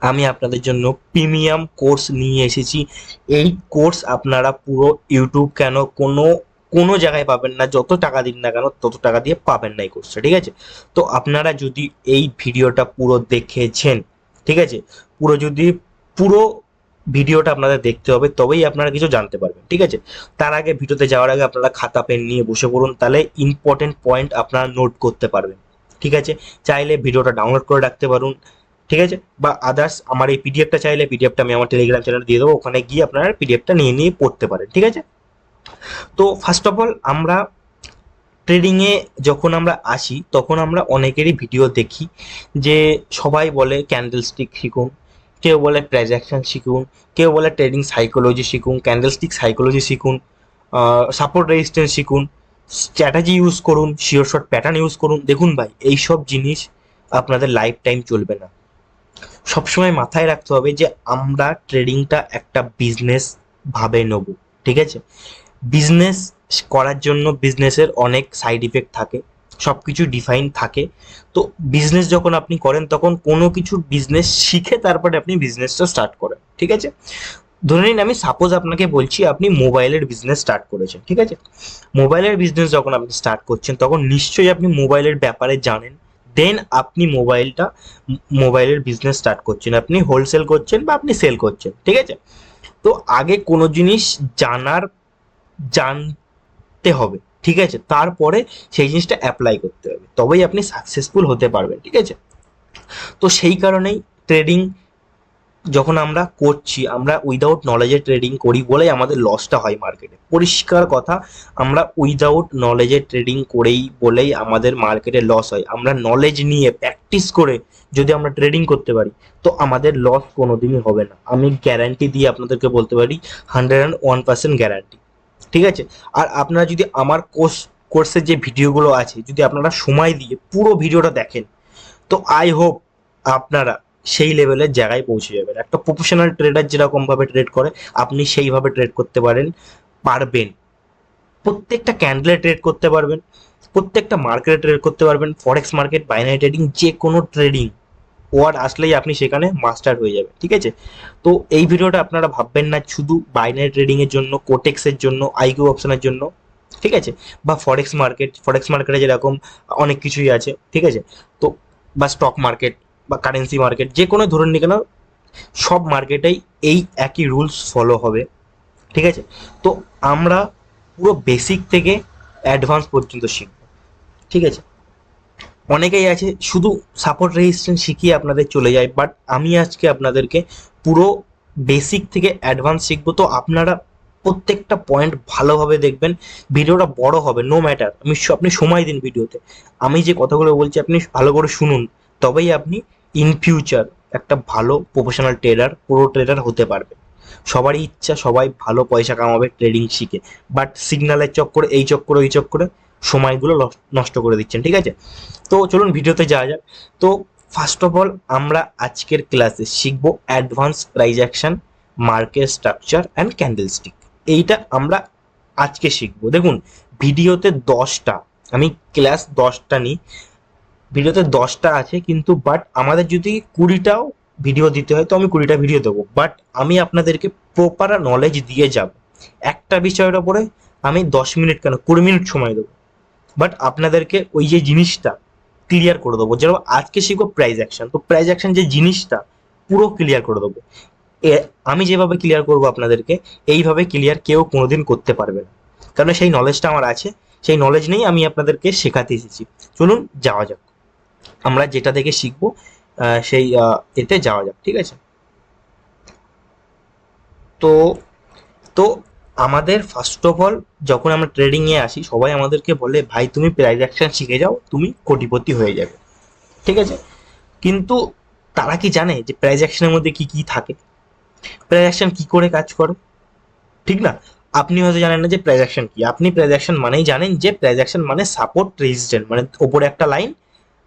আমি আপনাদের জন্য প্রিমিয়াম কোর্স নিয়ে এসেছি। এই কোর্স আপনারা পুরো ইউটিউব কেন কোনো কোনো জায়গায় পাবেন না, যত টাকা দিন না কেন তত টাকা দিয়ে পাবেন না এই কোর্সটা, ঠিক আছে? তো আপনারা যদি এই ভিডিওটা পুরো দেখেছেন, ঠিক আছে, পুরো ভিডিওটা আপনাদের দেখতে হবে, তবেই আপনারা কিছু জানতে পারবেন, ঠিক আছে? তার আগে, ভিডিওতে যাওয়ার আগে আপনারা খাতা পেন নিয়ে বসে পড়ুন, তাহলে ইম্পর্টেন্ট পয়েন্ট আপনারা নোট করতে পারবেন, ঠিক আছে? চাইলে ভিডিওটা ডাউনলোড করে রাখতে পারুন, ঠিক আছে? বা আদার্স আমার এই পিডিএফটা চাইলে পিডিএফটা আমি আমার টেলিগ্রাম চ্যানেলে দিয়ে দেবো, ওখানে গিয়ে আপনারা পিডিএফটা নিয়ে নিয়ে পড়তে পারেন, ঠিক আছে? তো ফার্স্ট অফ অল, আমরা ট্রেডিংয়ে যখন আমরা আসি তখন আমরা অনেকেরই ভিডিও দেখি যে সবাই বলে ক্যান্ডেল স্টিক শিখুন, কেউ বলে প্রাইস অ্যাকশন শিখুন, কেউ বলে ট্রেডিং সাইকোলজি শিখুন, ক্যান্ডেল স্টিক সাইকোলজি শিখুন, সাপোর্ট রেজিস্ট্যান্স শিখুন, স্ট্র্যাটেজি ইউজ করুন, শিওর শর্ট প্যাটার্ন ইউজ করুন। দেখুন ভাই, এইসব জিনিস আপনাদের লাইফ টাইম চলবে না। সবসময় মাথায় রাখতে হবে যে আমরা ট্রেডিংটা একটা বিজনেস ভাবে নেব, ঠিক আছে? বিজনেস করার জন্য বিজনেসের অনেক সাইড ইফেক্ট থাকে, সব কিছু ডিফাইন থাকে। তো বিজনেস যখন আপনি করেন তখন কোনো কিছু বিজনেস শিখে তারপরে আপনি বিজনেসটা স্টার্ট করেন, ঠিক আছে? ধরে নিন আমি সাপোজ আপনাকে বলছি আপনি মোবাইলের বিজনেস স্টার্ট করেছেন, ঠিক আছে? মোবাইলের বিজনেস যখন আপনি স্টার্ট করছেন তখন নিশ্চয়ই আপনি মোবাইলের ব্যাপারে জানেন। দেন আপনি মোবাইলের বিজনেস স্টার্ট করছেন, আপনি হোলসেল করছেন বা আপনি সেল করছেন, ঠিক আছে? তো আগে কোনো জিনিস জানার জানতে হবে, ঠিক আছে? তারপরে সেই জিনিসটা অ্যাপ্লাই করতে হবে, তবেই আপনি সাকসেসফুল হতে পারবেন, ঠিক আছে? তো সেই কারণেই ট্রেডিং যখন আমরা করছি, আমরা উইদাউট নলেজে ট্রেডিং করি বলেই আমাদের লসটা হয় মার্কেটে, পরিষ্কার কথা। আমরা উইদাউট নলেজে ট্রেডিং করেই বলেই আমাদের মার্কেটে লস হয়। আমরা নলেজ নিয়ে প্র্যাকটিস করে যদি আমরা ট্রেডিং করতে পারি তো আমাদের লস কোনোদিনই হবে না, আমি গ্যারান্টি দিয়ে আপনাদেরকে বলতে পারি, 101% গ্যারান্টি, ঠিক আছে? আর আপনারা যদি আমার কোর্সের যে ভিডিওগুলো আছে যদি আপনারা সময় দিয়ে পুরো ভিডিওটা দেখেন, তো আই হোপ আপনারা সেই লেভেলের জায়গায় পৌঁছে যাবেন। একটা প্রফেশনাল ট্রেডার যেরকম ভাবে ট্রেড করে আপনি সেইভাবে ট্রেড করতে পারবেন। প্রত্যেকটা ক্যান্ডেলে ট্রেড করতে পারবেন, প্রত্যেকটা মার্কেটে ট্রেড করতে পারবেন, ফরেক্স মার্কেট, বাইনারি ট্রেডিং, যে কোনো ট্রেডিং ওয়ার্ড আসলেই আপনি সেখানে মাস্টার হয়ে যাবেন, ঠিক আছে? তো এই ভিডিওটা আপনারা ভাববেন না শুধু বাইনারি ট্রেডিং এর জন্য, কোটেক্সের জন্য, আইকিউ অপশনের জন্য, ঠিক আছে? বা ফরেক্স মার্কেটে যেরকম অনেক কিছুই আছে, ঠিক আছে? তো বা স্টক মার্কেট বা কারেন্সি মার্কেট, যে কোনো ধরুন না কেন, সব মার্কেটেই এই একই রুলস ফলো হবে, ঠিক আছে? তো আমরা পুরো বেসিক থেকে অ্যাডভান্স পর্যন্ত শিখবো, ঠিক আছে? অনেকেই আছে শুধু সাপোর্ট রেজিস্ট্যান্স শিখিয়ে আপনাদের চলে যায়, বাট আমি আজকে আপনাদেরকে পুরো বেসিক থেকে অ্যাডভান্স শিখবো। তো আপনারা প্রত্যেকটা পয়েন্ট ভালোভাবে দেখবেন, ভিডিওটা বড় হবে নো ম্যাটার, আপনি সময় দিন ভিডিওতে। আমি যে কথাগুলো বলছি আপনি ভালো করে শুনুন, তবেই আপনি ইন ফিউচার একটা ভালো প্রফেশনাল ট্রেডার হতে পারবেন। সবারই ইচ্ছা সবাই ভালো পয়সা কামাবে ট্রেডিং শিখে, বাট সিগন্যালের চক্করে, এই চক্করে, ওই চক্করে সময়গুলো নষ্ট করে দিচ্ছেন, ঠিক আছে? তো চলুন ভিডিওতে যাওয়া যাক। তো ফার্স্ট অফ অল, আমরা আজকের ক্লাসে শিখব advance price action, market structure and candlestick. এইটা আমরা আজকে শিখবো। দেখুন, ভিডিওতে 10টা, আমি ক্লাস 10টা নিই, ভিডিওতে 10টা আছে কিন্তু, বাট আমাদের যদি 20টাও ভিডিও দিতে হয় তো আমি 20টা ভিডিও দেবো, বাট আমি আপনাদেরকে প্রপার নলেজ দিয়ে যাব। একটা বিষয়ের ওপরে আমি 10 মিনিট কেন 20 মিনিট সময় দেবো, বাট আপনাদেরকে ওই যে জিনিসটা ক্লিয়ার করে দেবো। যেরকম আজকে শিখবো প্রাইস অ্যাকশন, তো প্রাইস অ্যাকশন যে জিনিসটা পুরো ক্লিয়ার করে দেবো। আমি যেভাবে ক্লিয়ার করবো আপনাদেরকে, এইভাবে ক্লিয়ার কেউ কোনোদিন করতে পারবে না, কারণ সেই নলেজটা আমার আছে। সেই নলেজ নেই আমি আপনাদেরকে শেখাতে এসেছি। চলুন যাওয়া যাক, আমরা যেটা থেকে শিখবো সেই এতে যাওয়া যাক, ঠিক আছে? তো তো আমাদের ফার্স্ট অফ অল, যখন আমরা ট্রেডিং এ আসি সবাই আমাদেরকে বলে ভাই তুমি প্রাইস অ্যাকশন শিখে যাও, তুমি কোটিপতি হয়ে যাবে, ঠিক আছে? কিন্তু তারা কি জানে যে প্রাইস অ্যাকশনের মধ্যে কি কি থাকে, প্রাইস অ্যাকশন কি করে কাজ করে, ঠিক না? আপনি হয়তো জানেন না যে প্রাইস অ্যাকশন কি। আপনি প্রাইস অ্যাকশন মানেই জানেন যে প্রাইস অ্যাকশন মানে সাপোর্ট রেজিস্ট্যান্স, মানে ওপরে একটা লাইন,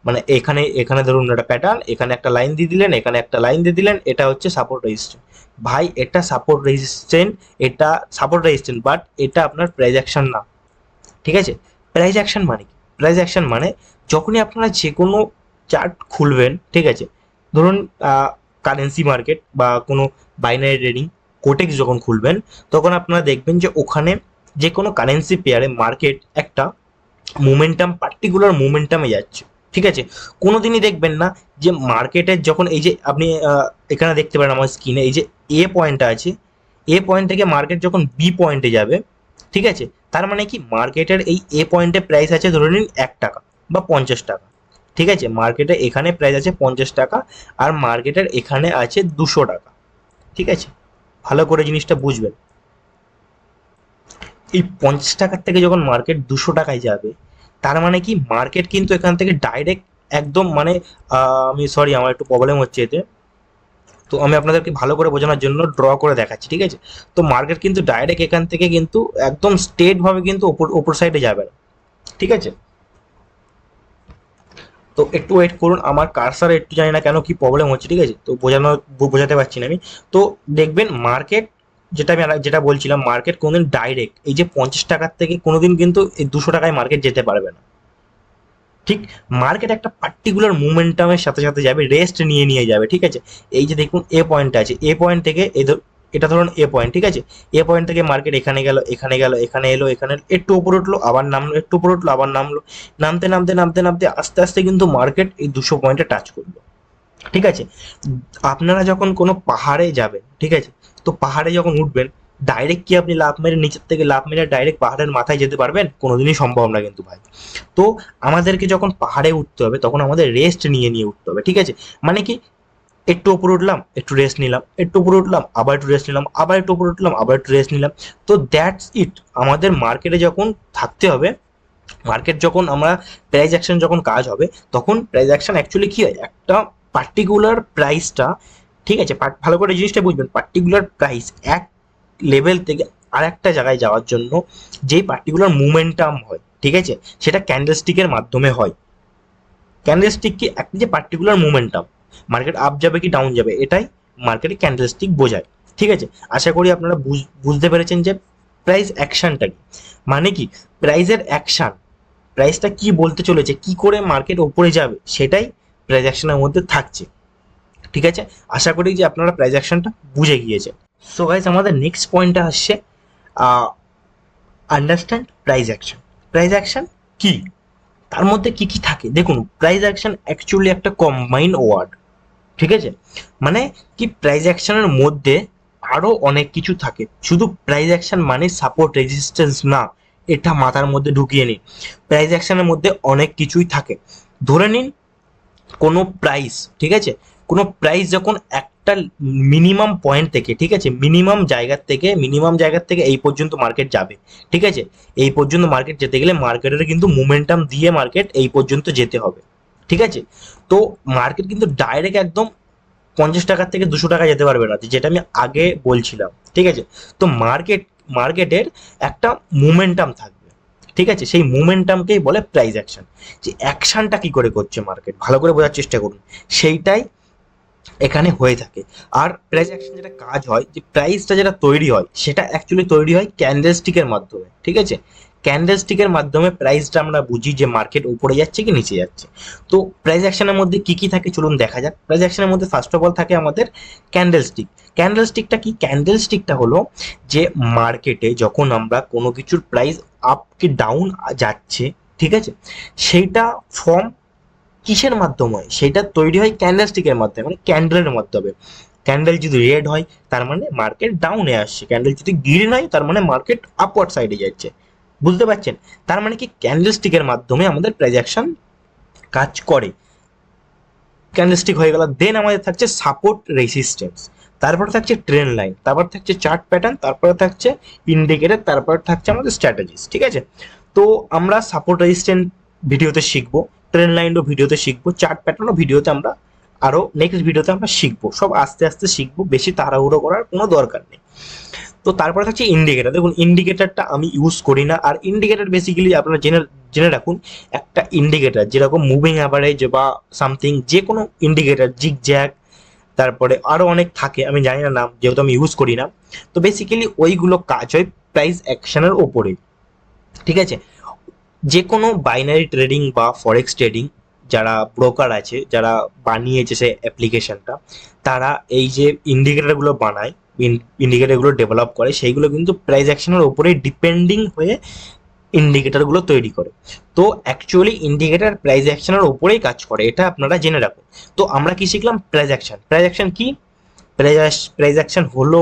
মানে এখানে এখানে ধরুন একটা প্যাটার্ন, এখানে একটা লাইন দিয়ে দিলেন, এখানে একটা লাইন দিয়ে দিলেন, এটা হচ্ছে সাপোর্ট রেজিস্ট্যান্স। ভাই এটা সাপোর্ট রেজিস্ট্যান্স, এটা সাপোর্ট রেজিস্ট্যান্স, বাট এটা আপনার প্রাইস অ্যাকশন না, ঠিক আছে? প্রাইস অ্যাকশন মানে কি? প্রাইস অ্যাকশন মানে যখনই আপনারা যে কোনো চার্ট খুলবেন, ঠিক আছে? ধরুন কারেন্সি মার্কেট বা কোনো বাইনারি ট্রেডিং কোটেক্স যখন খুলবেন, তখন আপনারা দেখবেন যে ওখানে যে কোনো কারেন্সি পেয়ারে মার্কেট একটা মোমেন্টাম, পার্টিকুলার মোমেন্টামে যাচ্ছে। ঠিক আছে, কোনোদিনই দেখবেন না যে মার্কেটের যখন এই যে আপনি এখানে দেখতে পারেন আমার স্ক্রিনে এই যে এ পয়েন্টটা আছে, এ পয়েন্ট থেকে মার্কেট যখন বি পয়েন্টে যাবে, ঠিক আছে, তার মানে কি মার্কেটের এই এ পয়েন্টে প্রাইস আছে ধরে নিন 1 টাকা বা 50 টাকা। ঠিক আছে, মার্কেটে এখানে প্রাইস আছে 50 টাকা আর মার্কেটের এখানে আছে 200 টাকা। ঠিক আছে, ভালো করে জিনিসটা বুঝবেন। এই 50 টাকার থেকে যখন মার্কেট 200 টাকায় যাবে, তার মানে কি মার্কেট কিন্তু এখান থেকে ডাইরেক্ট একদম মানে আমি সরি আমার একটু প্রবলেম হচ্ছে এতে, তো আমি আপনাদেরকে ভালো করে বোঝানোর জন্য ড্র করে দেখাচ্ছি। ঠিক আছে, তো মার্কেট কিন্তু ডাইরেক্ট এখান থেকে কিন্তু একদম স্ট্রেট ভাবে কিন্তু ওপর সাইডে যাবে না। ঠিক আছে, তো একটু ওয়েট করুন, আমার কারসার একটু জানি না কেন কি প্রবলেম হচ্ছে। ঠিক আছে, তো বোঝাতে পারছি না আমি। তো দেখবেন মার্কেট, যেটা বলছিলাম, মার্কেট কোনোদিন ডাইরেক্ট এই যে 50 টাকার থেকে কোনোদিন কিন্তু এই 200 টাকায় মার্কেট যেতে পারবে না। ঠিক, মার্কেট একটা পার্টিকুলার মোমেন্টামের সাথে সাথে যাবে, রেস্ট নিয়ে নিয়ে যাবে। ঠিক আছে, এই যে দেখুন এ পয়েন্ট আছে, এ পয়েন্ট থেকে এটা ধরুন এ পয়েন্ট। ঠিক আছে, এ পয়েন্ট থেকে মার্কেট এখানে গেল, এখানে গেল, এখানে এলো, এখানে একটু উপরে উঠলো, আবার নামলো, একটু উপরে উঠলো, আবার নামলো, নামতে নামতে নামতে নামতে আস্তে আস্তে কিন্তু মার্কেট এই 200 পয়েন্টে টাচ করলো। ঠিক আছে, আপনারা যখন কোনো পাহাড়ে যাবেন, ঠিক আছে, তো পাহাড়ে যখন উঠবেন, ডাইরেক্ট কি আপনি লাফ মেরে নিচের থেকে লাফ মেরে ডাইরেক্ট পাহাড়ের মাথায় যেতে পারবেন? কোনোদিনই সম্ভব না কিন্তু ভাই। তো আমাদেরকে যখন পাহাড়ে উঠতে হবে তখন আমাদের রেস্ট নিয়ে নিয়ে উঠতে হবে। ঠিক আছে, মানে কি একটু উপরে উঠলাম, একটু রেস্ট নিলাম, একটু উপরে উঠলাম, আবার একটু রেস্ট নিলাম, আবার একটু উপরে উঠলাম, আবার একটু রেস্ট নিলাম। তো দ্যাটস ইট। আমাদের মার্কেটে যখন থাকতে হবে, মার্কেট যখন আমরা প্রাইস অ্যাকশন যখন কাজ হবে, তখন প্রাইস অ্যাকশন অ্যাকচুয়ালি কি হয়, একটা পার্টিকুলার প্রাইসটা, ঠিক আছে, ভালো করে জিনিসটা বুঝবেন, পার্টিকুলার প্রাইস এক লেভেল থেকে আর একটা জায়গায় যাওয়ার জন্য যেই পার্টিকুলার মুমেন্টাম হয়, ঠিক আছে, সেটা ক্যান্ডেলস্টিকের মাধ্যমে হয়। ক্যান্ডেলস্টিক কি একটা যে পার্টিকুলার মুমেন্টাম, মার্কেট আপ যাবে কি ডাউন যাবে, এটাই মার্কেটে ক্যান্ডেলস্টিক বোঝায়। ঠিক আছে, আশা করি আপনারা বুঝতে পেরেছেন যে প্রাইস অ্যাকশনটা কি, মানে কি প্রাইসের অ্যাকশন, প্রাইসটা কি বলতে চলেছে, কি করে মার্কেট ওপরে যাবে, সেটাই প্রাইস অ্যাকশনের মধ্যে থাকছে। ঠিক আছে, আশা করি যে আপনারা প্রাইস অ্যাকশনটা বুঝে গিয়েছেন। সো গাইস, আমাদের নেক্সট পয়েন্টটা আসছে understand price action. Price action কি, তার মধ্যে কি কি থাকে দেখুন। প্রাইস অ্যাকশন অ্যাকচুয়ালি একটা কম্বাইন্ড ওয়ার্ড। ঠিক আছে, মানে কি প্রাইস অ্যাকশনের মধ্যে আরো অনেক কিছু থাকে, শুধু প্রাইস অ্যাকশন মানে সাপোর্ট রেজিস্ট্যান্স না, এটা মাথার মধ্যে ঢুকিয়ে নিন। প্রাইস অ্যাকশনের মধ্যে অনেক কিছুই থাকে। ধরে নিন কোনো প্রাইস, ঠিক আছে, কোনো প্রাইস যখন একটা মিনিমাম পয়েন্ট থেকে, ঠিক আছে, মিনিমাম জায়গার থেকে এই পর্যন্ত মার্কেট যাবে। ঠিক আছে, এই পর্যন্ত মার্কেট যেতে গেলে মার্কেটের কিন্তু মোমেন্টাম দিয়ে মার্কেট এই পর্যন্ত যেতে হবে। ঠিক আছে, তো মার্কেট কিন্তু ডাইরেক্ট একদম 50 টাকার থেকে 200 টাকা যেতে পারবে না, যেটা আমি আগে বলছিলাম। ঠিক আছে, তো মার্কেটের একটা মোমেন্টাম থাকবে। ঠিক আছে, সেই মোমেন্টামকেই বলে প্রাইস অ্যাকশন। যে অ্যাকশনটা কি করে করছে মার্কেট, ভালো করে বোঝার চেষ্টা করুন, সেইটাই এখানে হয়ে থাকে। আর প্রাইস অ্যাকশন যেটা কাজ হয়, যে প্রাইসটা যেটা তৈরি হয় সেটা অ্যাকচুয়ালি তৈরি হয় ক্যান্ডেলস্টিকের মাধ্যমে। ঠিক আছে, ক্যান্ডেলস্টিকের মাধ্যমে প্রাইসটা আমরা বুঝি যে মার্কেট উপরে যাচ্ছে কি নিচে যাচ্ছে। তো প্রাইস অ্যাকশনের মধ্যে কি কি থাকে চলুন দেখা যাক। প্রাইস অ্যাকশনের মধ্যে ফার্স্ট অফ অল থাকে আমাদের ক্যান্ডেলস্টিক। ক্যান্ডেলস্টিকটা কি, ক্যান্ডেলস্টিকটা হলো যে মার্কেটে যখন আমরা কোনো কিছুর প্রাইস আপ কি ডাউন যাচ্ছে, ঠিক আছে, সেইটা ফর্ম কিসের মাধ্যমে হয়, সেটা তৈরি হয় ক্যান্ডেলস্টিকের মাধ্যমে, মানে ক্যান্ডেলের মাধ্যমে। ক্যান্ডেল যদি রেড হয় তার মানে মার্কেট ডাউনে আসছে, ক্যান্ডেল যদি গ্রিন হয় তার মানে মার্কেট আপওয়ার্ড সাইডে যাচ্ছে। বুঝতে পারছেন, তার মানে কি ক্যান্ডেলস্টিকের মাধ্যমে আমাদের প্রাইস অ্যাকশন কাজ করে। ক্যান্ডেলস্টিক হয়ে গেল, দেন আমাদের থাকছে সাপোর্ট রেসিস্ট্যান্স, তারপর থাকছে ট্রেন্ড লাইন, তারপর থাকছে চার্ট প্যাটার্ন, তারপরে থাকছে ইন্ডিকেটর, তারপর থাকছে আমাদের স্ট্র্যাটেজিস। ঠিক আছে, তো আমরা সাপোর্ট রেজিস্ট্যান্স ভিডিওতে শিখবো, ট্রেন্ড লাইনও ভিডিওতে শিখবো, চার্ট প্যাটার্নও ভিডিওতে আমরা আরো নেক্সট ভিডিওতে আমরা শিখবো। সব আস্তে আস্তে শিখবো, বেশি তাড়াহুড়ো করার কোনো দরকার নেই। তো তারপরে থাকছে ইন্ডিকেটর। দেখুন ইন্ডিকেটরটা আমি ইউজ করি না, আর ইন্ডিকেটর বেসিক্যালি আপনারা জেনে রাখুন, একটা ইন্ডিকেটর যেরকম মুভিং অ্যাভারেজ বা সামথিং, যে কোনো ইন্ডিকেটর, জিগ জ্যাক, তারপরে আরো অনেক থাকে, আমি জানি না নাম, যেহেতু আমি ইউজ করি না। তো বেসিক্যালি ওইগুলো কাজ হয় প্রাইস অ্যাকশনের ওপরে। ঠিক আছে, যে কোনো বাইনারি ট্রেডিং বা ফরেক্স ট্রেডিং যারা ব্রোকার আছে, যারা বানিয়েছে সেই অ্যাপ্লিকেশনটা, তারা এই যে ইন্ডিকেটরগুলো বানায়, ইন্ডিকেটরগুলো ডেভেলপ করে, সেইগুলো কিন্তু প্রাইস অ্যাকশনের ওপরেই ডিপেন্ডিং হয়ে ইন্ডিকেটরগুলো তৈরি করে। তো অ্যাকচুয়ালি ইন্ডিকেটর প্রাইস অ্যাকশনের ওপরেই কাজ করে, এটা আপনারা জেনে রাখুন। তো আমরা কি শিখলাম? Price action. প্রাইস অ্যাকশন কি? প্রাইস অ্যাকশন হলো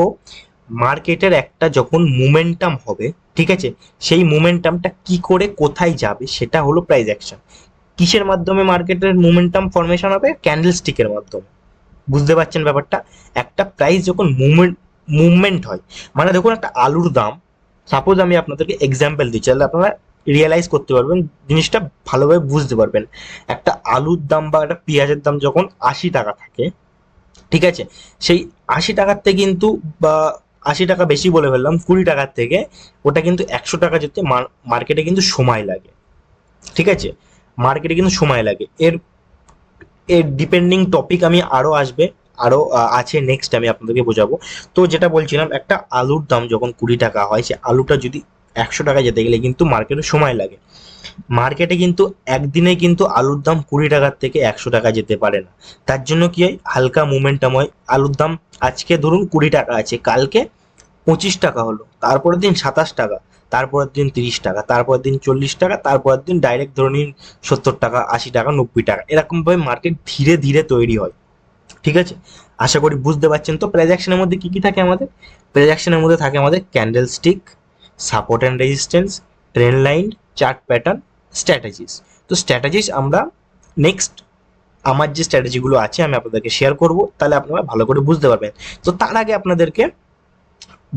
মার্কেটের একটা যখন মোমেন্টাম হবে, ঠিক আছে, সেই মোমেন্টামটা কি করে কোথায় যাবে সেটা হলো প্রাইস অ্যাকশন। কিসের মাধ্যমে মার্কেটের মোমেন্টাম ফরমেশন হবে? ক্যান্ডেল স্টিকের মাধ্যমে। বুঝতে পারছেন ব্যাপারটা? একটা প্রাইস যখন মুভমেন্ট হয়, মানে দেখুন একটা আলুর দাম, সাপোজ আমি আপনাদেরকে এক্সাম্পল দিচ্ছি, তাহলে আপনারা রিয়েলাইজ করতে পারবেন, জিনিসটা ভালোভাবে বুঝতে পারবেন। একটা আলুর দাম বা একটা পেঁয়াজের দাম যখন 80 টাকা থাকে, ঠিক আছে, সেই 80 টাকার থেকে কিন্তু, বা 80 টাকা বেশি বলে ফেললাম, 20 টাকার থেকে ওটা কিন্তু 100 টাকা যেতে মার্কেটে কিন্তু সময় লাগে, ঠিক আছে, মার্কেটে কিন্তু সময় লাগে। এর এর ডিপেন্ডিং টপিক আমি আরও আসবে, আরও আছে, নেক্সট আমি আপনাদেরকে বোঝাবো। তো যেটা বলছিলাম, একটা আলুর দাম যখন 20 টাকা হয়, সে আলুটা যদি 100 টাকা যেতে গেলে কিন্তু মার্কেটে সময় লাগে। মার্কেটে কিন্তু একদিনে কিন্তু আলুর দাম 20 টাকার থেকে 100 টাকা যেতে পারে না। তার জন্য কি হয়? হালকা মোমেন্টাম হয়। আলুর দাম আজকে ধরুন 20 টাকা আছে, কালকে 25 টাকা হলো, তারপরের দিন 27 টাকা, তারপরের দিন 30 টাকা, তারপরের দিন 40 টাকা, তারপরের দিন ডাইরেক্ট ধরে নিন 70 টাকা, 80 টাকা, 90 টাকা। এরকমভাবে মার্কেট ধীরে ধীরে তৈরি হয়, ঠিক আছে। আশা করি বুঝতে পারছেন। তো প্রাইস অ্যাকশনের মধ্যে কি কি থাকে আমাদের? প্রাইস অ্যাকশনের মধ্যে থাকে আমাদের candle stick, support and resistance, trend line, chart pattern, strategies. তো স্ট্র্যাটেজিস আমরা নেক্সট, আমার যে স্ট্র্যাটেজিগুলো আছে আমি আপনাদেরকে শেয়ার করব, তাহলে আপনারা ভালো করে বুঝতে পারবেন। তো তার আগে আপনাদেরকে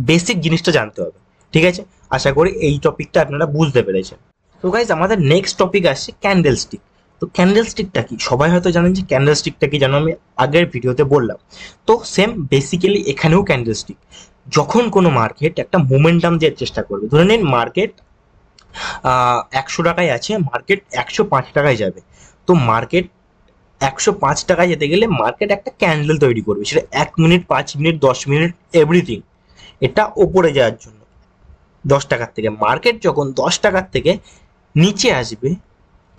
বেসিক জিনিসটা জানতে হবে, ঠিক আছে। আশা করি এই টপিকটা আপনারা বুঝতে পেরেছেন। তো গাইজ, আমাদের নেক্সট টপিক আসছে ক্যান্ডেল স্টিক। তো ক্যান্ডেল স্টিকটা কি? সবাই হয়তো জানেন যে ক্যান্ডেল স্টিকটা কি, জানো, আমি আগের ভিডিওতে বললাম। তো সেম বেসিক্যালি এখানেও ক্যান্ডেল স্টিক, যখন কোনো মার্কেট একটা মোমেন্টাম দেওয়ার চেষ্টা করবে, ধরে নিন মার্কেট 100 টাকায় আছে, মার্কেট 105 টাকায় যাবে। তো মার্কেট 105 টাকায় যেতে গেলে মার্কেট একটা ক্যান্ডেল তৈরি করবে, সেটা 1 মিনিট, 5 মিনিট, 10 মিনিট, এভরিথিং, এটা ওপরে যাওয়ার জন্য। 10 টাকার থেকে মার্কেট যখন 10 টাকার থেকে নিচে আসবে,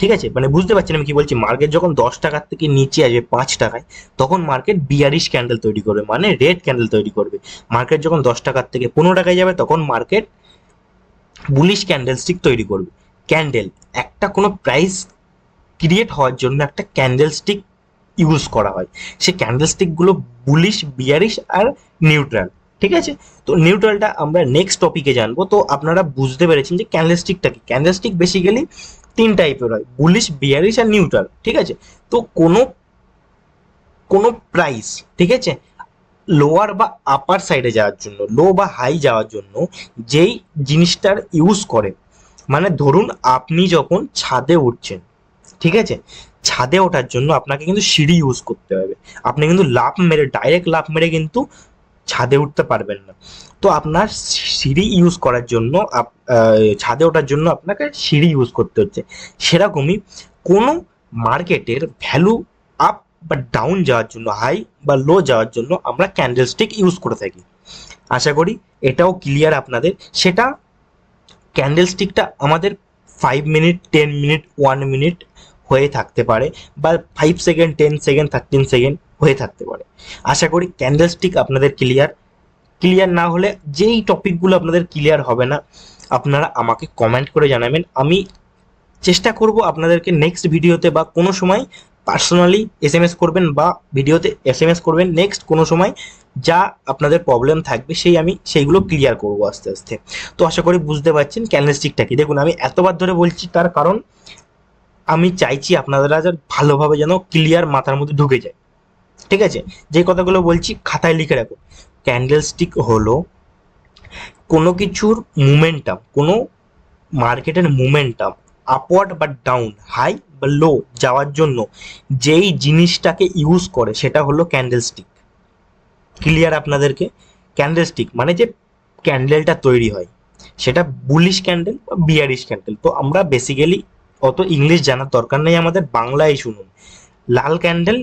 ঠিক আছে, মানে বুঝতে পারছেন আমি কি বলছি? মার্কেট যখন 10 টাকার থেকে নিচে আসবে 5 টাকায়, তখন মার্কেট বিয়ারিশ ক্যান্ডেল তৈরি করবে, মানে রেড ক্যান্ডেল তৈরি করবে। মার্কেট যখন 10 টাকার থেকে 15 টাকায় যাবে, তখন মার্কেট বুলিশ ক্যান্ডেল স্টিক তৈরি করবে। ক্যান্ডেল, একটা কোনো প্রাইস ক্রিয়েট হওয়ার জন্য একটা ক্যান্ডেল স্টিক ইউজ করা হয়। সেই ক্যান্ডেল স্টিকগুলো বুলিশ, বিয়ারিশ আর নিউট্রাল, ঠিক আছে। তো নিউট্রালটা আমরা নেক্সট টপিকে জানবো। তো আপনারা বুঝতে পেরেছেন যে ক্যান্ডেল স্টিকটা কি। ক্যান্ডেল স্টিক বেসিক্যালি 3 টাইপের হয়, বুলিশ, বিয়ারিশ আর নিউট্রাল, ঠিক আছে। তো কোনো কোনো প্রাইস, ঠিক আছে, লোয়ার বা আপার সাইডে যাওয়ার জন্য, লো বা হাই যাওয়ার জন্য যেই জিনিসটার ইউজ করে, মানে ধরুন আপনি যখন ছাদে উঠছেন, ঠিক আছে, ছাদে ওঠার জন্য আপনাকে কিন্তু সিঁড়ি ইউজ করতে হবে। আপনি কিন্তু লাফ মেরে, ডাইরেক্ট লাফ মেরে কিন্তু ছাদে উঠতে পারবেন না। তো আপনার সিঁড়ি ইউজ করার জন্য, ছাদে ওঠার জন্য আপনাকে সিঁড়ি ইউজ করতে হচ্ছে। সেরকমই কোনো মার্কেটের ভ্যালু আপ বা ডাউন যাওয়ার জন্য, হাই বা লো যাওয়ার জন্য আমরা ক্যান্ডেল স্টিক ইউজ করে থাকি। আশা করি এটাও ক্লিয়ার আপনাদের। সেটা ক্যান্ডেল স্টিকটা আমাদের 5 মিনিট, 10 মিনিট, 1 মিনিট হয়ে থাকতে পারে, বা 5 সেকেন্ড, 10 সেকেন্ড, 13 সেকেন্ড হয়ে থাকতে পারে। আশা করি ক্যান্ডেল স্টিক আপনাদের ক্লিয়ার। ক্লিয়ার না হলে, যেই টপিকগুলো আপনাদের ক্লিয়ার হবে না, আপনারা আমাকে কমেন্ট করে জানাবেন। আমি চেষ্টা করব আপনাদেরকে নেক্সট ভিডিওতে বা কোনো সময় পার্সোনালি SMS করবেন বা ভিডিওতে SMS করবেন, নেক্সট কোনো সময় যা আপনাদের প্রবলেম থাকবে আমি সেইগুলো ক্লিয়ার করব আস্তে আস্তে। তো আশা করি বুঝতে পারছেন ক্যান্ডেল স্টিকটা কি। দেখুন, আমি এতবার ধরে বলছি, তার কারণ আমি চাইছি আপনারা যেন ভালোভাবে যেন ক্লিয়ার মাথার মধ্যে ঢুকে যায়, ঠিক আছে। যে কথাগুলো বলছি খাতায় লিখে রাখুন। ক্যান্ডেল স্টিক হলো কোনো কিছুর মুমেন্টাম, কোনো মার্কেটের মুমেন্টাম আপওয়ার্ড বা ডাউন, হাই বা লো যাওয়ার জন্য যেই জিনিসটাকে ইউজ করে, সেটা হলো ক্যান্ডেল স্টিক। ক্লিয়ার আপনাদেরকে? ক্যান্ডেল স্টিক মানে যে ক্যান্ডেলটা তৈরি হয়, সেটা বুলিশ ক্যান্ডেল বা বিয়ারিশ ক্যান্ডেল। তো আমরা বেসিক্যালি অত ইংলিশ জানার দরকার নেই আমাদের, বাংলায় শুনুন। লাল ক্যান্ডেল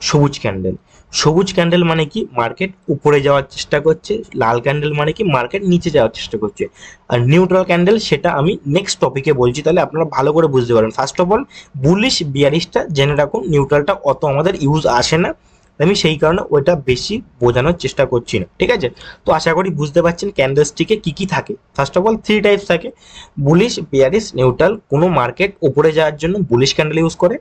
সবুজ ক্যান্ডেল। সবুজ ক্যান্ডেল মানে কি মার্কেট উপরে যাওয়ার চেষ্টা করছে, লাল ক্যান্ডেল মানে কি মার্কেট নিচে যাওয়ার চেষ্টা করছে, আর নিউট্রাল ক্যান্ডেল সেটা আমি নেক্সট টপিকে বলছি, তাহলে আপনারা ভালো করে বুঝতে পারবেন। ফার্স্ট অফ অল বুলিশ বিয়ারিশটা জেনে রাখুন, নিউট্রালটা অত আমাদের ইউজ আসে না, আমি সেই কারণে ওইটা বেশি বোঝানোর চেষ্টা করছি না, ঠিক আছে। তো আশা করি বুঝতে পারছেন ক্যান্ডেলস্টিকে কি কি থাকে। ফার্স্ট অফ অল 3 টাইপস থাকে, বুলিশ, বিয়ারিশ, নিউট্রাল। কোনো মার্কেট উপরে যাওয়ার জন্য বুলিশ ক্যান্ডেল ইউজ করে,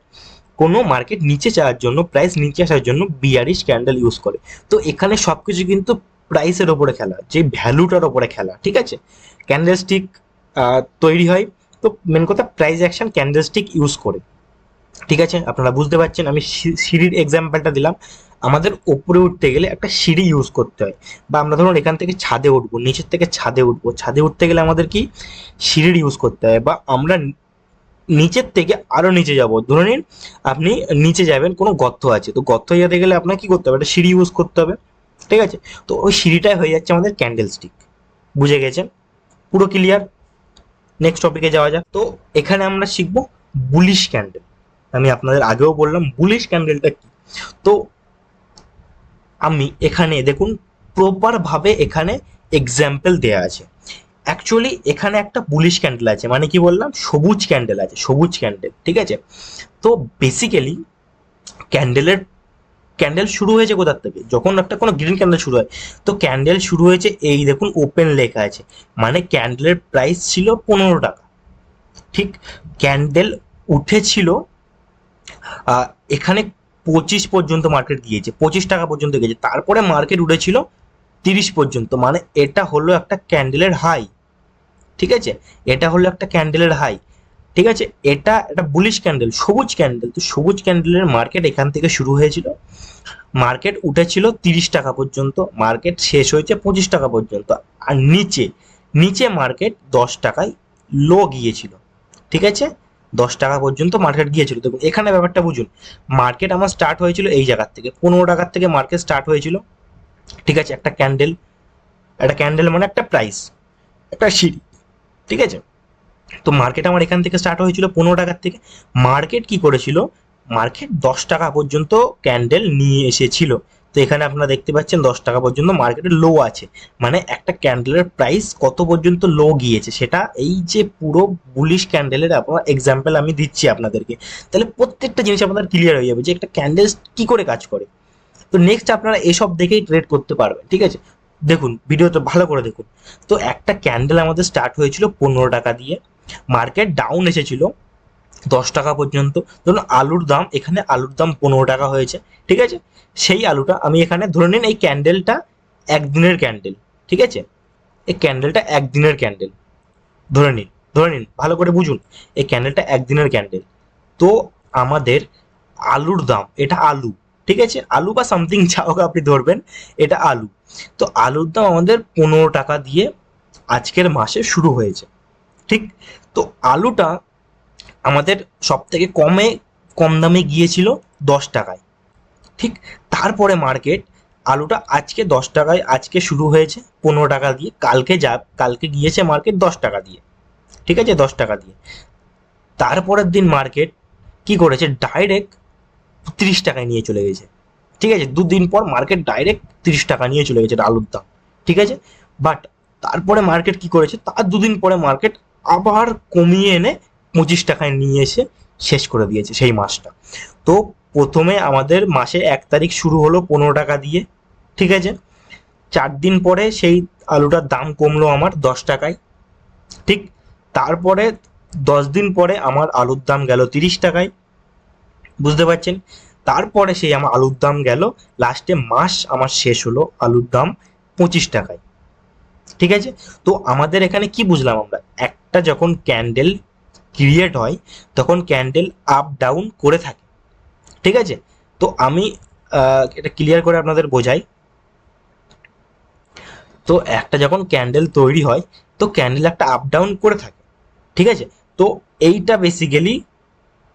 কোনো মার্কেট নিচে যাওয়ার জন্য, প্রাইস নিচে আসার জন্য বিয়ারিশ ক্যান্ডেল ইউজ করে। তো এখানে সবকিছু কিন্তু প্রাইসের ওপরে খেলা, যে ভ্যালুটার ওপরে খেলা, ঠিক আছে। ক্যান্ডেলস্টিক তৈরি হয় তো মেন কথা প্রাইস অ্যাকশন ক্যান্ডেলস্টিক ইউজ করে, ঠিক আছে। আপনারা বুঝতে পারছেন, আমি সিঁড়ির এক্সাম্পলটা দিলাম। আমাদের ওপরে উঠতে গেলে একটা সিঁড়ি ইউজ করতে হয়, বা আমরা ধরুন এখান থেকে ছাদে উঠবো, নিচের থেকে ছাদে উঠবো, ছাদে উঠতে গেলে আমাদের কি সিঁড়ির ইউজ করতে হয়, বা আমরা নিচের থেকে আরো নিচে যাব। ধরে নিন আপনি নিচে যাবেন, কোনো গর্ত আছে, তো গর্ত যেতে গেলে আপনাকে কি করতে হবে, একটা সিঁড়ি ইউজ করতে হবে, ঠিক আছে। তো ওই সিঁড়িটাই হয়ে যাচ্ছে আমাদের ক্যান্ডেল স্টিক। বুঝে গেছেন? পুরো ক্লিয়ার? নেক্সট টপিকে যাওয়া যাক। তো এখানে আমরা শিখবো বুলিশ ক্যান্ডেল। আমি আপনাদের আগেও বললাম বুলিশ ক্যান্ডেলটা কি। তো আমি এখানে দেখুন প্রপার ভাবে এখানে এক্সাম্পল দেয়া আছে। অ্যাকচুয়ালি এখানে একটা বুলিশ ক্যান্ডেল আছে, মানে কি বললাম, সবুজ ক্যান্ডেল আছে, সবুজ ক্যান্ডেল, ঠিক আছে। তো বেসিক্যালি ক্যান্ডেলের ক্যান্ডেল শুরু হয়েছে কোথার থেকে, যখন একটা কোনো গ্রিন ক্যান্ডেল শুরু হয়, তো ক্যান্ডেল শুরু হয়েছে এই দেখুন ওপেন লেখা আছে, মানে ক্যান্ডেলের প্রাইস ছিল 15 টাকা, ঠিক। ক্যান্ডেল উঠেছিল আহ, এখানে 25 পর্যন্ত মার্কেট গিয়েছে, 25 টাকা পর্যন্ত গেছে, তারপরে মার্কেট উঠেছিল 30 পর্যন্ত, মানে এটা হলো একটা ক্যান্ডেলের হাই, ঠিক আছে। এটা হলো একটা ক্যান্ডেলের হাই, ঠিক আছে। এটা একটা বুলিশ ক্যান্ডেল, সবুজ ক্যান্ডেল। তো সবুজ ক্যান্ডেলের মার্কেট এখান থেকে শুরু হয়েছিল, মার্কেট উঠেছিল 30 টাকা পর্যন্ত, মার্কেট শেষ হয়েছে 25 টাকা পর্যন্ত, আর নিচে নিচে মার্কেট 10 টাকায় লো গিয়েছিল, ঠিক আছে। 10 টাকা পর্যন্ত মার্কেট গিয়েছিল। দেখুন এখানে ব্যাপারটা বুঝুন, মার্কেট আমার স্টার্ট হয়েছিল এই জায়গার থেকে, 15 টাকার থেকে মার্কেট স্টার্ট হয়েছিল, ঠিক আছে। একটা ক্যান্ডেল, একটা ক্যান্ডেল মানে একটা প্রাইস, একটা সিঁড়ি, ঠিক আছে। তো মার্কেট আমার এখান থেকে স্টার্ট হয়েছিল 15 টাকার থেকে। মার্কেট কি করেছিল, মার্কেট 10 টাকা পর্যন্ত ক্যান্ডেল নিয়ে এসেছিল। তো এখানে আপনারা দেখতে পাচ্ছেন 10 টাকা পর্যন্ত মার্কেটের লো আছে, মানে একটা ক্যান্ডেলের প্রাইস কত পর্যন্ত লো গিয়েছে সেটা এই যে পুরো বুলিশ ক্যান্ডেলের আপনার এক্সাম্পল আমি দিচ্ছি আপনাদেরকে, তাহলে প্রত্যেকটা জিনিস আপনাদের ক্লিয়ার হয়ে যাবে যে একটা ক্যান্ডেল কি করে কাজ করে। তো নেক্সট আপনারা এসব দেখেই ট্রেড করতে পারবেন, ঠিক আছে। দেখুন ভিডিওটা ভালো করে দেখুন। তো একটা ক্যান্ডেল আমাদের স্টার্ট হয়েছিল 15 টাকা দিয়ে, মার্কেট ডাউন এসেছিল 10 টাকা পর্যন্ত। ধরুন আলুর দাম, এখানে আলুর দাম 15 টাকা হয়েছে, ঠিক আছে। সেই আলুটা আমি এখানে ধরে নিন, এই ক্যান্ডেলটা একদিনের ক্যান্ডেল, ঠিক আছে। এই ক্যান্ডেলটা একদিনের ক্যান্ডেল ধরে নিন, ধরে নিন ভালো করে বুঝুন, এই ক্যান্ডেলটা একদিনের ক্যান্ডেল। তো আমাদের আলুর দাম, এটা আলু, ঠিক আছে, আলু বা সামথিং যা হোক আপনি ধরবেন, এটা আলু। তো আলুর দাম আমাদের 15 টাকা দিয়ে আজকের মাসে শুরু হয়েছে, ঠিক। তো আলুটা আমাদের সব থেকে কম দামে গিয়েছিল 10 টাকায়, ঠিক। তারপরে মার্কেট আলুটা আজকে 10 টাকায়, আজকে শুরু হয়েছে 15 টাকা দিয়ে, কালকে গিয়েছে মার্কেট 10 টাকা দিয়ে, ঠিক আছে, 10 টাকা দিয়ে। তারপরের দিন মার্কেট কি করেছে, ডাইরেক্ট 30 টাকায় নিয়ে চলে গেছে, ঠিক আছে। দুদিন পর মার্কেট ডাইরেক্ট 30 টাকা নিয়ে চলে গেছে আলুর দাম, ঠিক আছে। বাট তারপরে মার্কেট কি করেছে, তার দুদিন পরে মার্কেট আবার কমিয়ে এনে 25 টাকায় নিয়ে এসে শেষ করে দিয়েছে সেই মাসটা। তো প্রথমে আমাদের মাসে 1 তারিখ শুরু হলো 15 টাকা দিয়ে, ঠিক আছে। 4 দিন পরে সেই আলুটার দাম কমলো আমার 10 টাকায়, ঠিক। তারপরে 10 দিন পরে আমার আলুর দাম গেল 30 টাকায়, বুঝতে পারছেন। তারপরে সেই আমার আলুর দাম গেল, লাস্টে মাস আমার শেষ হলো আলুর দাম 25 টাকায়, ঠিক আছে। তো আমাদের এখানে কি বুঝলাম আমরা, একটা যখন ক্যান্ডেল ক্রিয়েট হয় তখন ক্যান্ডেল আপ ডাউন করে থাকে, ঠিক আছে। তো আমি এটা ক্লিয়ার করে আপনাদের বোঝাই। তো একটা যখন ক্যান্ডেল তৈরি হয়, তো ক্যান্ডেল একটা আপ ডাউন করে থাকে, ঠিক আছে। তো এইটা বেসিক্যালি,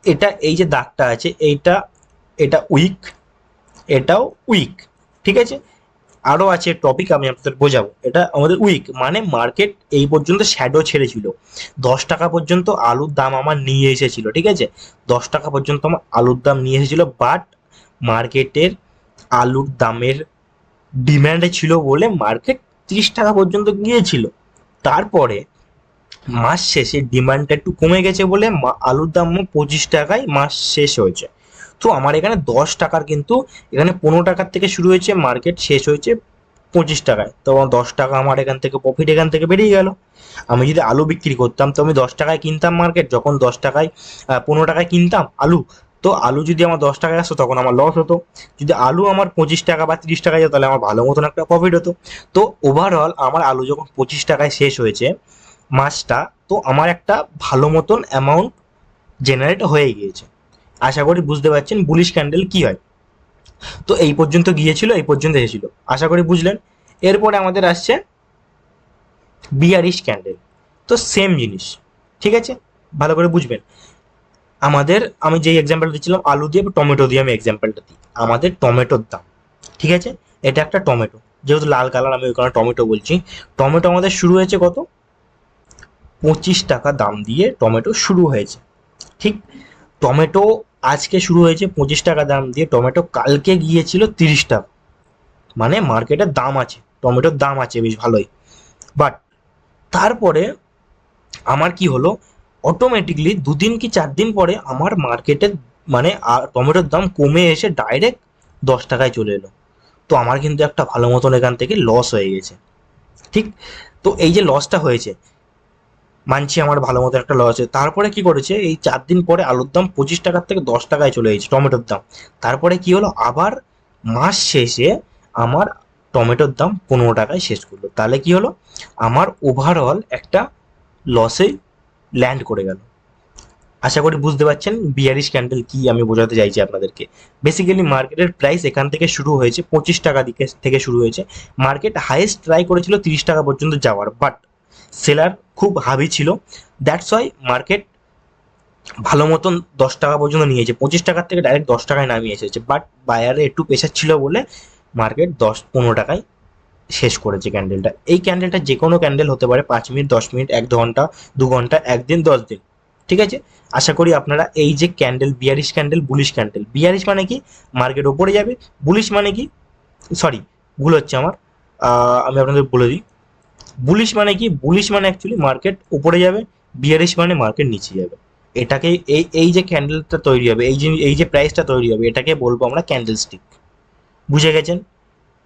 এটা এই যে দাগটা আছে এইটা, এটা উইক, এটাও উইক, ঠিক আছে। আরও আছে টপিক, আমি আপনাদের বোঝাবো। এটা আমাদের উইক, মানে মার্কেট এই পর্যন্ত শ্যাডো ছেড়েছিল, 10 টাকা পর্যন্ত আলুর দাম আমার নিয়ে এসেছিল, ঠিক আছে। 10 টাকা পর্যন্ত আমার আলুর দাম নিয়ে এসেছিল, বাট মার্কেটের আলুর দামের ডিম্যান্ডে ছিল বলে মার্কেট 30 টাকা পর্যন্ত গিয়েছিল। তারপরে মাস শেষে ডিমান্ডটা একটু কমে গেছে বলে আলুর দামও 25 টাকায় মাস শেষ হয়েছে। তো আমার এখানে 10 টাকার কিন্তু এখানে 15 টাকার থেকে শুরু হয়েছে, মার্কেট শেষ হয়েছে 25 টাকায়। তো 10 টাকা আমার এখান থেকে প্রফিট এখান থেকে বেরিয়ে গেল। আমি যদি আলু বিক্রি করতাম তো আমি 10 টাকায় কিনতাম মার্কেট, যখন 10 টাকায় 15 টাকায় কিনতাম আলু, তো আলু যদি আমার 10 টাকায় আসতো তখন আমার লস হতো। যদি আলু আমার 25 টাকা বা 30 টাকায় যেত তাহলে আমার ভালো মতন একটা প্রফিট হতো। তো ওভারঅল আমার আলু যখন 25 টাকায় শেষ হয়েছে মাসটা, তো আমার একটা ভালো মতন অ্যামাউন্ট জেনারেট হয়ে গিয়েছে। আশা করি বুঝতে পারছেন বুলিশ ক্যান্ডেল কি হয়। তো এই পর্যন্ত গিয়েছিল, এই পর্যন্ত এসেছিল, আশা করি বুঝলেন। এরপরে আমাদের আসছে বিয়ারিশ ক্যান্ডেল। তো সেম জিনিস, ঠিক আছে, ভালো করে বুঝবেন। আমাদের আমি যেই এক্সাম্পলটা দিচ্ছিলাম আলু দিয়ে বা টমেটো দিয়ে আমি এক্সাম্পলটা দিই। আমাদের টমেটোর দাম, ঠিক আছে, এটা একটা টমেটো, যেহেতু লাল কালার আমি ওই কারণে টমেটো বলছি। টমেটো আমাদের শুরু হয়েছে কত, 25 টাকা দাম দিয়ে টমেটো শুরু হয়েছে, ঠিক। টমেটো আজকে শুরু হয়েছে 25 টাকা দাম দিয়ে, টমেটো কালকে গিয়েছিল 30 টাকা। মানে মার্কেটের দাম আছে, টমেটোর দাম আছে বেশ ভালোই। বাট তারপরে আমার কি হলো, অটোমেটিকলি 2 দিন কি 4 দিন পরে আমার মার্কেটের মানে টমেটোর দাম কমে এসে ডাইরেক্ট 10 টাকায় চলে এলো। তো আমার কিন্তু একটা ভালো মতন এখান থেকে লস হয়ে গেছে, ঠিক। তো এই যে লসটা হয়েছে, মানছি আমার ভালো মতো একটা লস আছে। তারপরে কি করেছে, এই 4 দিন পরে আলুর দাম 25 টাকার থেকে 10 টাকায় চলে গেছে টমেটোর দাম। তারপরে কি হলো, আবার মাস শেষে আমার টমেটোর দাম 15 টাকায় শেষ করলো। তাহলে কি হলো, আমার ওভারঅল একটা লসে ল্যান্ড করে গেল। আশা করি বুঝতে পারছেন বিয়ারিশ ক্যান্ডেল কি আমি বোঝাতে চাইছি আপনাদেরকে। বেসিক্যালি মার্কেটের প্রাইস এখান থেকে শুরু হয়েছে 25 টাকা দিকে থেকে শুরু হয়েছে। মার্কেট হাইয়েস্ট ট্রাই করেছিল 30 টাকা পর্যন্ত যাওয়ার, বাট সেলার খুব হাবি ছিল, দ্যাটস ওয়াই মার্কেট ভালো মতন 10 টাকা পর্যন্ত নিয়েছে, 25 টাকার থেকে ডাইরেক্ট 10 টাকায় নামিয়ে এসেছে। বাট বায়ারে একটু প্রেশার ছিল বলে মার্কেট 10-15 টাকায় শেষ করেছে ক্যান্ডেলটা। এই ক্যান্ডেলটা যে কোনো ক্যান্ডেল হতে পারে, 5 মিনিট, 10 মিনিট, 1 ঘন্টা, 2 ঘন্টা, 1 দিন, 10 দিন, ঠিক আছে। আশা করি আপনারা এই যে candle, bearish candle, bullish candle, bearish মানে কি মার্কেট ওপরে যাবে, বুলিশ মানে কি, সরি ভুল হচ্ছে আমার, আমি আপনাদের বলে দিই। বুলিশ মানে কি, বুলিশ মানে অ্যাকচুয়ালি মার্কেট উপরে যাবে, বিয়ারিশ মানে মার্কেট নিচে যাবে। এটাকে এই এই যে ক্যান্ডেলটা তৈরি হবে, এই যে প্রাইসটা তৈরি হবে, এটাকে বলবো আমরা ক্যান্ডেল স্টিক। বুঝে গেছেন?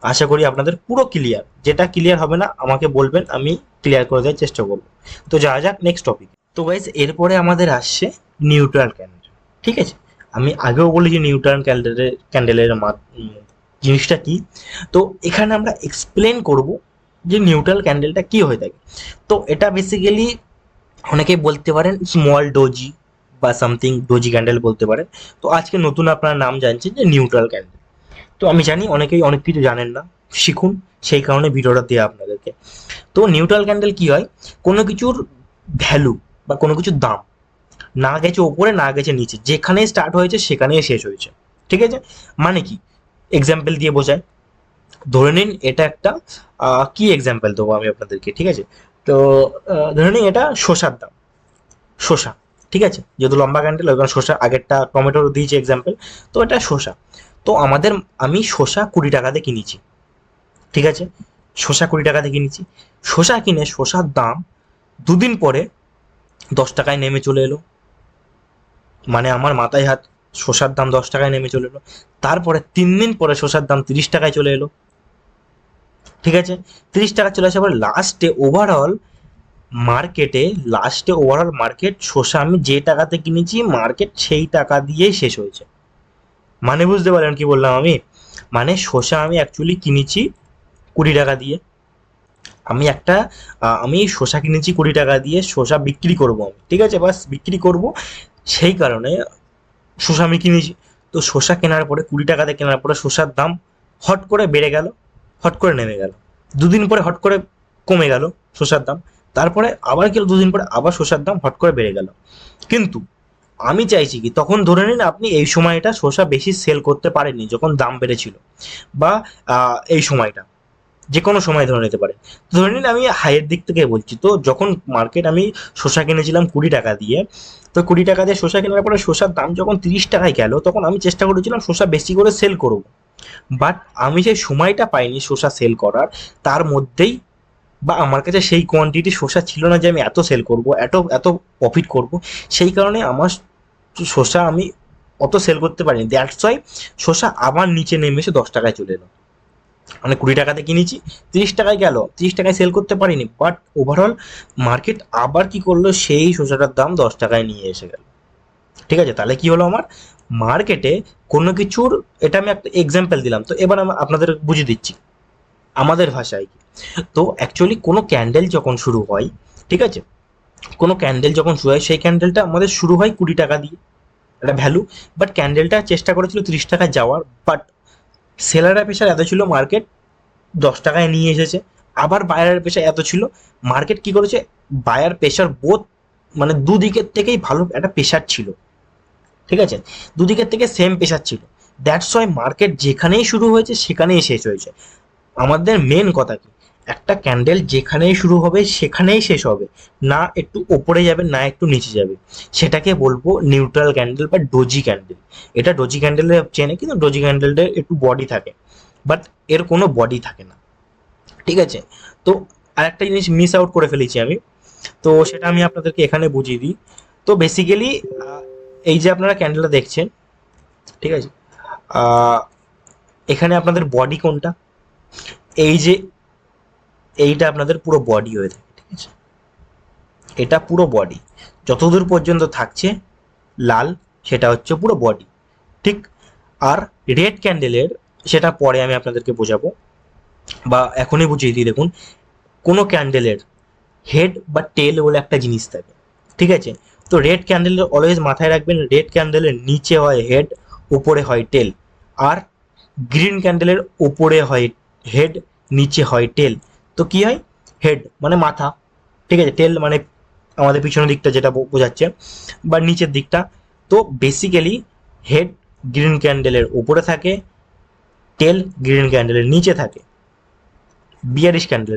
আশা করি আপনাদের পুরো ক্লিয়ার। যেটা ক্লিয়ার হবে না আমাকে বলবেন, আমি ক্লিয়ার করে দেওয়ার চেষ্টা করবো। তো যাওয়া যাক নেক্সট টপিক। তো গাইস এরপরে আমাদের আসছে নিউট্রাল ক্যান্ডেল, ঠিক আছে। আমি আগেও বলেছি নিউট্রাল ক্যান্ডেলের জিনিসটা কি। তো এখানে আমরা এক্সপ্লেন করব যে নিউট্রাল ক্যান্ডেলটা কি হয়ে থাকে। তো এটা বেসিক্যালি অনেকেই বলতে পারেন স্মল ডোজি বা সামথিং ডোজি ক্যান্ডেল বলতে পারেন। তো আজকে নতুন আপনারা নাম জানছেন যে নিউট্রাল ক্যান্ডেল। তো আমি জানি অনেকেই অনেক কিছু জানেন না, শিখুন, সেই কারণে ভিডিওটা দেওয়া আপনাদেরকে। তো নিউট্রাল ক্যান্ডেল কি হয়, কোনো কিছুর ভ্যালু বা কোনো কিছুর দাম না গেছে ওপরে না গেছে নিচে, যেখানে স্টার্ট হয়েছে সেখানেই শেষ হয়েছে, ঠিক আছে। মানে কি, এক্সাম্পল দিয়ে বোঝায়। ধরে নিন এটা একটা কি এক্সাম্পল দেবো আমি আপনাদেরকে, ঠিক আছে। তো ধরে নিন এটা শসার দাম, শসা, ঠিক আছে, যেহেতু লম্বা ক্যান্ডেল ওই কারণে শসা, আগেরটা টমেটোর দিয়েছি এক্সাম্পল। তো এটা শসা। তো আমি শসা 20 টাকাতে কিনেছি, ঠিক আছে, শসা 20 টাকাতে কিনেছি। শসা কিনে শসার দাম 2 দিন পরে 10 টাকায় নেমে চলে এলো। মানে আমার মাথায় হাত, শসার দাম 10 টাকায় নেমে চলে এলো। তারপরে 3 দিন পরে শসার দাম 30 টাকায় চলে এলো, ঠিক আছে। 30 টাকা চলে আসার পরে ওভারঅল মার্কেট শসা আমি যে টাকাতে কিনেছি মার্কেট সেই টাকা দিয়েই শেষ হয়েছে। মানে বুঝতে পারলেন কি বললাম আমি, মানে শসা আমি অ্যাকচুয়ালি কিনেছি 20 টাকা দিয়ে। আমি শসা কিনেছি 20 টাকা দিয়ে, শসা বিক্রি করবো আমি, ঠিক আছে, বাস বিক্রি করব, সেই কারণে শসা আমি কিনেছি। তো শসা কেনার পরে 20 টাকাতে কেনার পরে শসার দাম হট করে বেড়ে গেল, হট করে নেমে গেল। 2 দিন পরে হট করে কমে গেল শসার দাম। তারপরে আবার গেল 2 দিন পরে আবার শসার দাম হট করে বেড়ে গেল। কিন্তু আমি চাইছি কি, তখন ধরে নিন আপনি এই সময়টা শসা বেশি সেল করতে পারেননি যখন দাম বেড়েছিল, বা এই সময়টা যে কোনো সময় ধরে নিতে পারেন। তো ধরে নিন আমি হাইয়ের দিক থেকে বলছি, তো যখন মার্কেট আমি শসা কিনেছিলাম 20 টাকা দিয়ে, তো 20 টাকা দিয়ে শসা কেনার পরে শসার দাম যখন 30 টাকায় গেল, তখন আমি চেষ্টা করেছিলাম শসা বেশি করে সেল করব। বাট আমি সেই সময়টা পাইনি শসা সেল করার, তার মধ্যেই বা আমার কাছে সেই কোয়ান্টিটি শসা ছিল না যে আমি এত সেল করব, এত এত প্রফিট করব। সেই কারণে আমার শসা আমি অত সেল করতে পারিনি। দ্যাটস ওয়াই শসা আবার নিচে নেমে এসে 10 টাকায় চলে এলো। মানে 20 টাকাতে কিনেছি, 30 টাকায় গেল, 30 টাকায় সেল করতে পারিনি, বাট ওভারঅল মার্কেট আবার কি করলো, সেই শসাটার দাম 10 টাকায় নিয়ে এসে গেল। ঠিক আছে, তাহলে কি হলো আমার মার্কেটে কোনো কিছুর, এটা আমি একটা এক্সাম্পল দিলাম, তো এবার আমি আপনাদের বুঝিয়ে দিচ্ছি আমাদের ভাষায় কি। তো অ্যাকচুয়ালি কোনো ক্যান্ডেল যখন শুরু হয়, ঠিক আছে, কোনো ক্যান্ডেল যখন শুরু হয়, সেই ক্যান্ডেলটা আমাদের শুরু হয় 20 টাকা দিয়ে, একটা ভ্যালু। বাট ক্যান্ডেলটা চেষ্টা করেছিল 30 টাকায় যাওয়ার, বাট সেলারের প্রেশার এত ছিল, মার্কেট 10 টাকায় নিয়ে এসেছে। আবার বায়ারের প্রেশার এত ছিল, মার্কেট কি করেছে, বায়ার প্রেশার বোথ, মানে দুদিকের থেকেই ভালো একটা প্রেশার ছিল। ঠিক আছে, দুদিকের থেকে সেম প্রেশার ছিল। দ্যাটস ওয়াই মার্কেট যেখানেই শুরু হয়েছে সেখানেই শেষ হয়েছে। আমাদের মেন কথা কি, একটা ক্যান্ডেল যেখানেই শুরু হবে সেখানেই শেষ হবে, না একটু ওপরে যাবে না একটু নিচে যাবে। সেটাকে বলবো নিউট্রাল ক্যান্ডেল বা ডোজি ক্যান্ডেল। এটা ডোজি ক্যান্ডেলের চেনে, কিন্তু ডোজি ক্যান্ডেলটার একটু বডি থাকে, বাট এর কোনো বডি থাকে না। ঠিক আছে, তো আরেকটা জিনিস মিস আউট করে ফেলেছি আমি, তো সেটা আমি আপনাদেরকে এখানে বুঝিয়ে দিই। তো বেসিক্যালি এই যে আপনারা ক্যান্ডেলটা দেখছেন, ঠিক আছে, আহ, এখানে আপনাদের বডি কোনটা, এই যে এইটা আপনাদের পুরো বডি হয়ে থাকে। ঠিক আছে, এটা পুরো বডি, যতদূর পর্যন্ত থাকছে লাল সেটা হচ্ছে পুরো বডি। ঠিক, আর রেড ক্যান্ডেলের, সেটা পরে আমি আপনাদেরকে বোঝাবো বা এখনই বুঝিয়ে দিই। দেখুন, কোনো ক্যান্ডেলের হেড বা টেল বলে একটা জিনিস থাকে। ঠিক আছে, তো রেড ক্যান্ডেলের অলওয়েজ মাথায় রাখবেন, রেড ক্যান্ডেলের নিচে হয় হেড, উপরে হয় টেল। আর গ্রিন ক্যান্ডেলের উপরে হয় হেড, নিচে হয় টেল। তো কি হয়, হেড মানে মাথা, ঠিক আছে, টেল মানে আমাদের পিছনের দিকটা যেটা বোঝাচ্ছে, বা নিচের দিকটা। তো বেসিক্যালি হেড গ্রিন ক্যান্ডেলের উপরে থাকে, টেল গ্রিন ক্যান্ডেলের নিচে থাকে। বিয়ারিশ ক্যান্ডেল,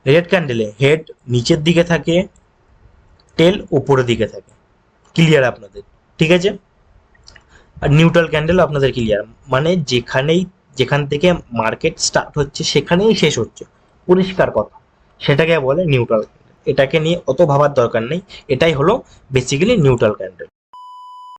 রেড ক্যান্ডেলে হেড নিচের দিকে থাকে, টেল উপরের দিকে থাকে। ক্লিয়ার আপনাদের? ঠিক আছে, আর নিউট্রাল ক্যান্ডেল আপনাদের ক্লিয়ার, মানে যেখান থেকে মার্কেট স্টার্ট হচ্ছে সেখানেই শেষ হচ্ছে, পরিষ্কার কথা, সেটাকে বলে নিউট্রাল ক্যান্ডেল। এটাকে নিয়ে অত ভাবার দরকার নেই, এটাই হলো বেসিক্যালি নিউট্রাল ক্যান্ডেল।